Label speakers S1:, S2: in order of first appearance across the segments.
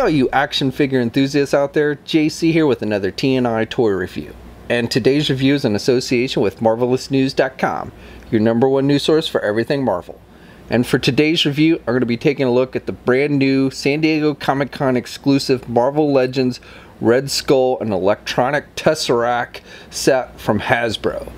S1: Hey all you action figure enthusiasts out there, JC here with another TNI toy review. And today's review is in association with MarvelousNews.com, your #1 news source for everything Marvel. And for today's review, I'm going to be taking a look at the brand new San Diego Comic-Con exclusive Marvel Legends Red Skull and Electronic Tesseract set from Hasbro.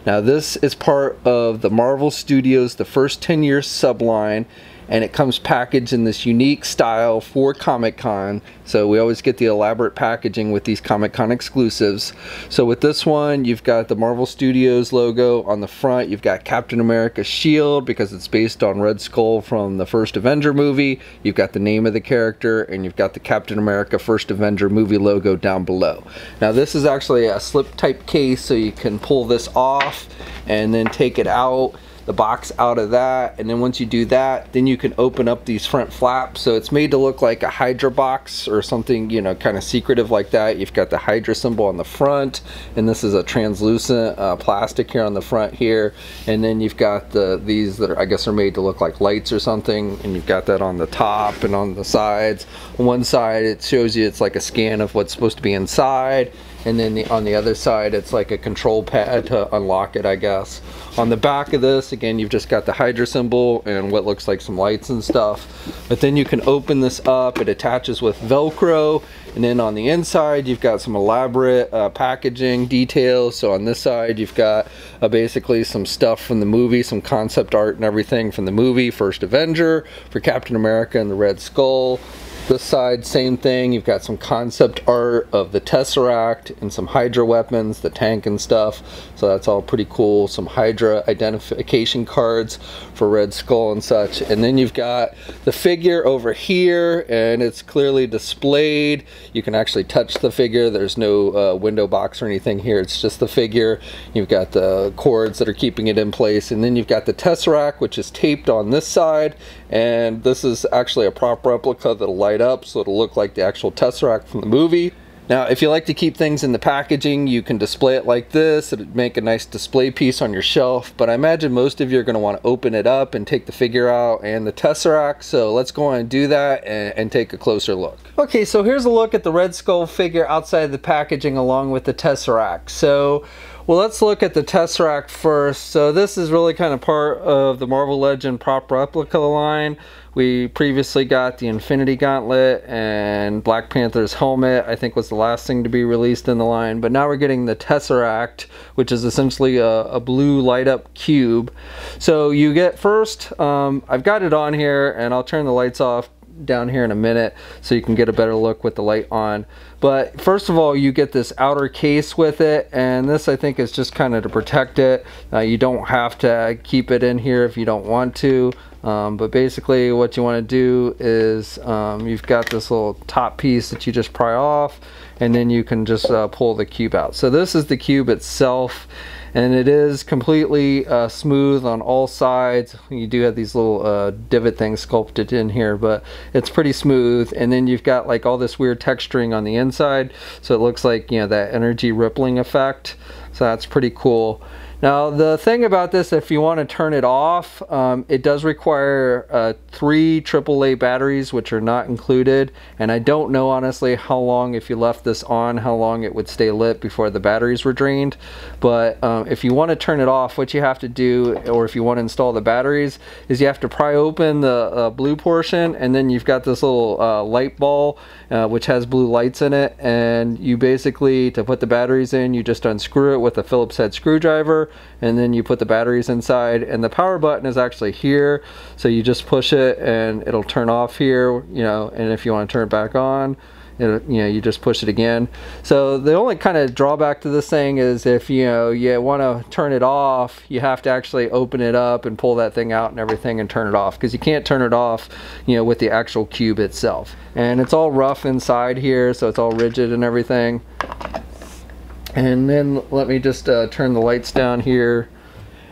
S1: Now this is part of the Marvel Studios, the first 10-year subline, and it comes packaged in this unique style for Comic-Con. So we always get the elaborate packaging with these Comic-Con exclusives. So with this one, you've got the Marvel Studios logo on the front. You've got Captain America's shield because it's based on Red Skull from the first Avenger movie. You've got the name of the character, and you've got the Captain America First Avenger movie logo down below. Now this is actually a slip type case, so you can pull this off and then take it out, the box out of that, and then once you do that, then you can open up these front flaps. So it's made to look like a Hydra box or something, you know, kind of secretive like that. You've got the Hydra symbol on the front, and this is a translucent plastic here on the front here, and then you've got these that are, I guess, are made to look like lights or something, and you've got that on the top and on the sides. On one side it shows you it's like a scan of what's supposed to be inside, and then on the other side it's like a control pad to unlock it, I guess. On the back of this, again, you've just got the Hydra symbol and what looks like some lights and stuff. But then you can open this up, it attaches with Velcro, and then on the inside you've got some elaborate packaging details. So on this side you've got basically some stuff from the movie, some concept art and everything from the movie First Avenger for Captain America and the Red Skull. This side, same thing, you've got some concept art of the Tesseract and some Hydra weapons, the tank and stuff, so that's all pretty cool. Some Hydra identification cards for Red Skull and such. And then you've got the figure over here, and it's clearly displayed. You can actually touch the figure. There's no window box or anything here, it's just the figure. You've got the cords that are keeping it in place, and then you've got the Tesseract, which is taped on this side, and this is actually a prop replica that'll light up, so it'll look like the actual Tesseract from the movie. Now if you like to keep things in the packaging, you can display it like this. It'd make a nice display piece on your shelf, but I imagine most of you are going to want to open it up and take the figure out and the Tesseract, so let's go on and do that and take a closer look. Okay, so here's a look at the Red Skull figure outside the packaging along with the Tesseract. So well, let's look at the Tesseract first. So this is really kind of part of the Marvel Legend prop replica line. We previously got the Infinity Gauntlet and Black Panther's helmet, I think was the last thing to be released in the line. But now we're getting the Tesseract, which is essentially a blue light up cube. So you get first, I've got it on here, and I'll turn the lights off down here in a minute so you can get a better look with the light on. But first of all, you get this outer case with it, and this I think is just kind of to protect it. You don't have to keep it in here if you don't want to, but basically what you want to do is you've got this little top piece that you just pry off, and then you can just pull the cube out. So this is the cube itself, and it is completely smooth on all sides. You do have these little divot things sculpted in here, but it's pretty smooth. And then you've got like all this weird texturing on the inside, so it looks like, you know, that energy rippling effect. So that's pretty cool. Now the thing about this, if you want to turn it off, it does require 3 AAA batteries, which are not included, and I don't know honestly how long, if you left this on, how long it would stay lit before the batteries were drained. But if you want to turn it off, what you have to do, or if you want to install the batteries, is you have to pry open the blue portion, and then you've got this little light ball which has blue lights in it, and you basically, to put the batteries in, you just unscrew it with a Phillips head screwdriver, and then you put the batteries inside, and the power button is actually here, so you just push it and it'll turn off here, you know, and if you want to turn it back on, you know, you just push it again. So the only kind of drawback to this thing is if you want to turn it off, you have to actually open it up and pull that thing out and everything and turn it off, because you can't turn it off, you know, with the actual cube itself. And it's all rough inside here, so it's all rigid and everything. And then let me just turn the lights down here.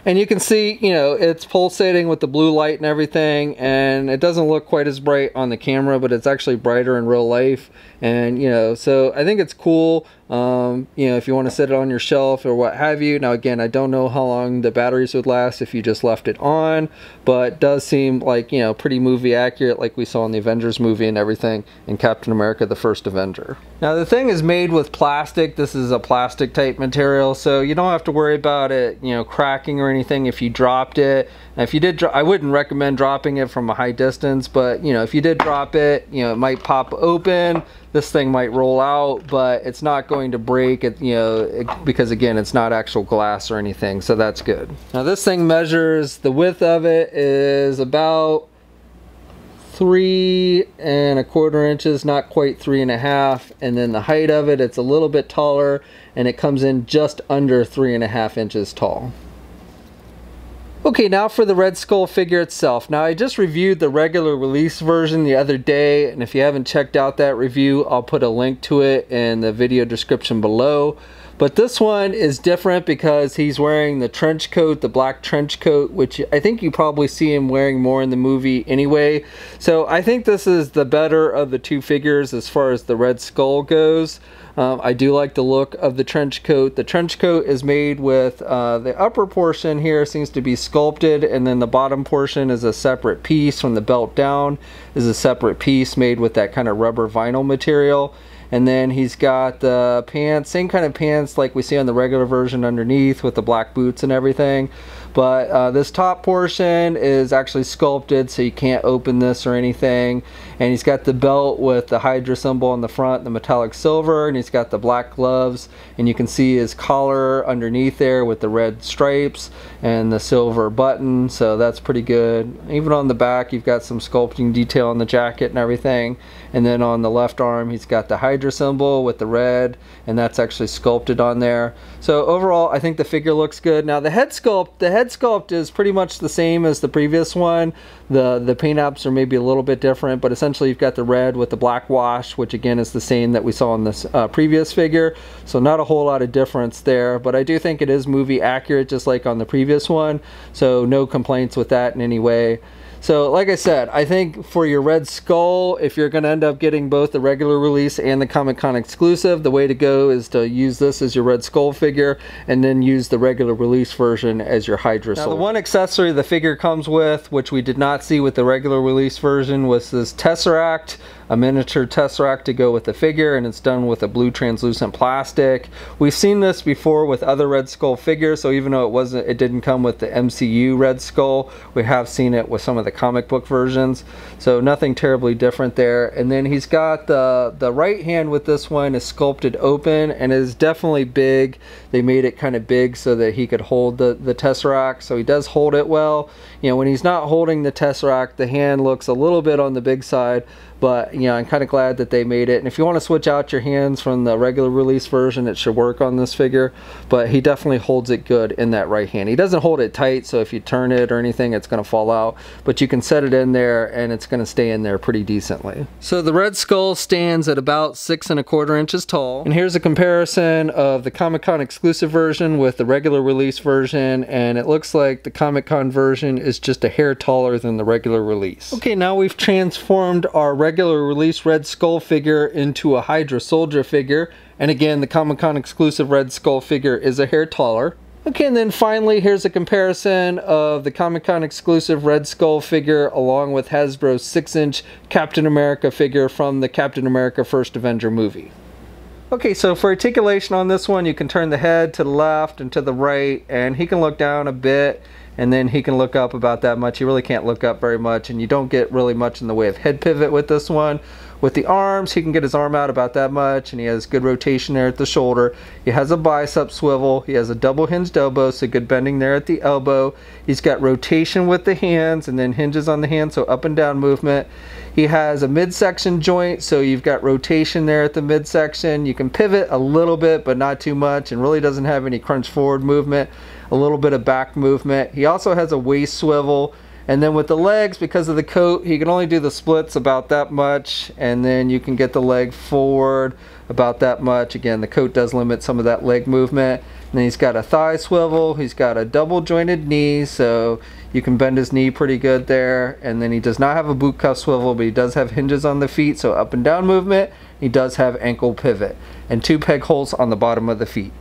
S1: And you can see, you know, it's pulsating with the blue light and everything, and it doesn't look quite as bright on the camera, but it's actually brighter in real life. And, you know, so I think it's cool, you know, if you want to set it on your shelf or what have you. Now, again, I don't know how long the batteries would last if you just left it on, but it does seem like, you know, pretty movie accurate, like we saw in the Avengers movie and everything in Captain America: The First Avenger. Now, the thing is made with plastic. This is a plastic type material, so you don't have to worry about it, you know, cracking or anything if you dropped it. Now, if you did, I wouldn't recommend dropping it from a high distance, but, you know, if you did drop it, you know, it might pop open. This thing might roll out, but it's not going to break it, you know, because again, it's not actual glass or anything, so that's good. Now, this thing measures, the width of it is about 3¼ inches, not quite 3½, and then the height of it, it's a little bit taller, and it comes in just under 3½ inches tall. Okay, now for the Red Skull figure itself. Now, I just reviewed the regular release version the other day, and if you haven't checked out that review, I'll put a link to it in the video description below. But this one is different because he's wearing the trench coat, the black trench coat, which I think you probably see him wearing more in the movie anyway. So I think this is the better of the two figures as far as the Red Skull goes. I do like the look of the trench coat. The trench coat is made with the upper portion here seems to be sculpted, and then the bottom portion is a separate piece. From the belt down is a separate piece made with that kind of rubber vinyl material. And then he's got the pants, same kind of pants like we see on the regular version underneath with the black boots and everything. But this top portion is actually sculpted, so you can't open this or anything. And he's got the belt with the Hydra symbol on the front, the metallic silver, and he's got the black gloves. And you can see his collar underneath there with the red stripes and the silver button, so that's pretty good. Even on the back, you've got some sculpting detail on the jacket and everything. And then on the left arm, he's got the Hydra symbol with the red, and that's actually sculpted on there. So overall, I think the figure looks good. Now, the head sculpt is pretty much the same as the previous one. The paint apps are maybe a little bit different, but essentially you've got the red with the black wash, which again is the same that we saw in this previous figure. So not a whole lot of difference there, but I do think it is movie accurate, just like on the previous one. So no complaints with that in any way. So like I said, I think for your Red Skull, if you're going to end up getting both the regular release and the Comic-Con exclusive, the way to go is to use this as your Red Skull figure and then use the regular release version as your Hydra Soul. Now, the one accessory the figure comes with, which we did not see with the regular release version, was this Tesseract, a miniature Tesseract to go with the figure, and it's done with a blue translucent plastic. We've seen this before with other Red Skull figures, so even though it didn't come with the MCU Red Skull, we have seen it with some of the comic book versions, so nothing terribly different there. And then he's got the right hand with this one is sculpted open and is definitely big. They made it kind of big so that he could hold the Tesseract, so he does hold it well. You know, when he's not holding the Tesseract, the hand looks a little bit on the big side, but you know, I'm kind of glad that they made it. And if you want to switch out your hands from the regular release version, it should work on this figure, but he definitely holds it good in that right hand. He doesn't hold it tight, so if you turn it or anything, it's going to fall out, but you can set it in there and it's going to stay in there pretty decently. So the Red Skull stands at about 6¼ inches tall, and here's a comparison of the Comic-Con exclusive version with the regular release version, and it looks like the Comic-Con version is just a hair taller than the regular release. Okay, now we've transformed our regular release Red Skull figure into a Hydra Soldier figure, and again, the Comic-Con exclusive Red Skull figure is a hair taller. Okay, and then finally, here's a comparison of the Comic-Con exclusive Red Skull figure along with Hasbro's 6-inch Captain America figure from the Captain America First Avenger movie. Okay, so for articulation on this one, you can turn the head to the left and to the right, and he can look down a bit, and then he can look up about that much. You really can't look up very much, and you don't get really much in the way of head pivot with this one. With the arms, he can get his arm out about that much, and he has good rotation there at the shoulder. He has a bicep swivel. He has a double hinged elbow, so good bending there at the elbow. He's got rotation with the hands and then hinges on the hands, so up and down movement. He has a midsection joint, so you've got rotation there at the midsection. You can pivot a little bit, but not too much, and really doesn't have any crunch forward movement. A little bit of back movement. He also has a waist swivel, And then with the legs, because of the coat, he can only do the splits about that much, and then you can get the leg forward about that much. Again, the coat does limit some of that leg movement. And then he's got a thigh swivel, he's got a double jointed knee, so you can bend his knee pretty good there. And then he does not have a boot cuff swivel, but he does have hinges on the feet, so up and down movement. He does have ankle pivot and 2 peg holes on the bottom of the feet.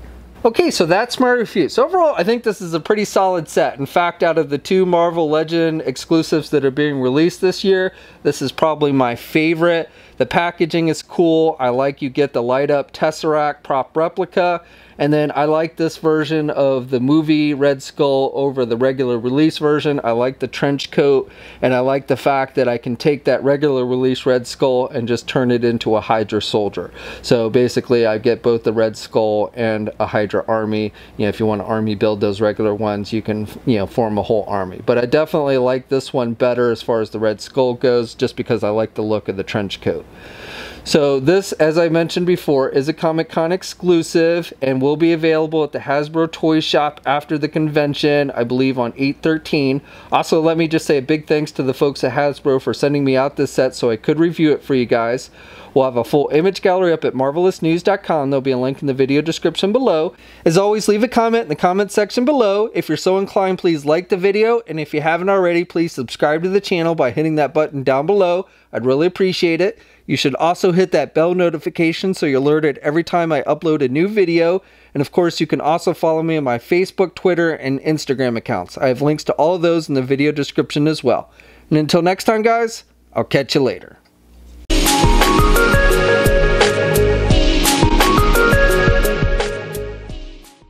S1: Okay, so that's my review. So overall, I think this is a pretty solid set. In fact, out of the 2 Marvel Legend exclusives that are being released this year, this is probably my favorite. The packaging is cool. I like you get the light up Tesseract prop replica. And then I like this version of the movie Red Skull over the regular release version. I like the trench coat, and I like the fact that I can take that regular release Red Skull and just turn it into a Hydra soldier. So basically I get both the Red Skull and a Hydra army. You know, if you want to army build those regular ones, you can, you know, form a whole army. But I definitely like this one better as far as the Red Skull goes, just because I like the look of the trench coat. So this, as I mentioned before, is a Comic-Con exclusive and will be available at the Hasbro Toy Shop after the convention, I believe on 8/13. Also, let me just say a big thanks to the folks at Hasbro for sending me out this set so I could review it for you guys. We'll have a full image gallery up at marvelousnews.com. There'll be a link in the video description below. As always, leave a comment in the comment section below. If you're so inclined, please like the video, and if you haven't already, please subscribe to the channel by hitting that button down below. I'd really appreciate it. You should also hit that bell notification so you're alerted every time I upload a new video. And of course, you can also follow me on my Facebook, Twitter, and Instagram accounts. I have links to all of those in the video description as well. And until next time, guys, I'll catch you later.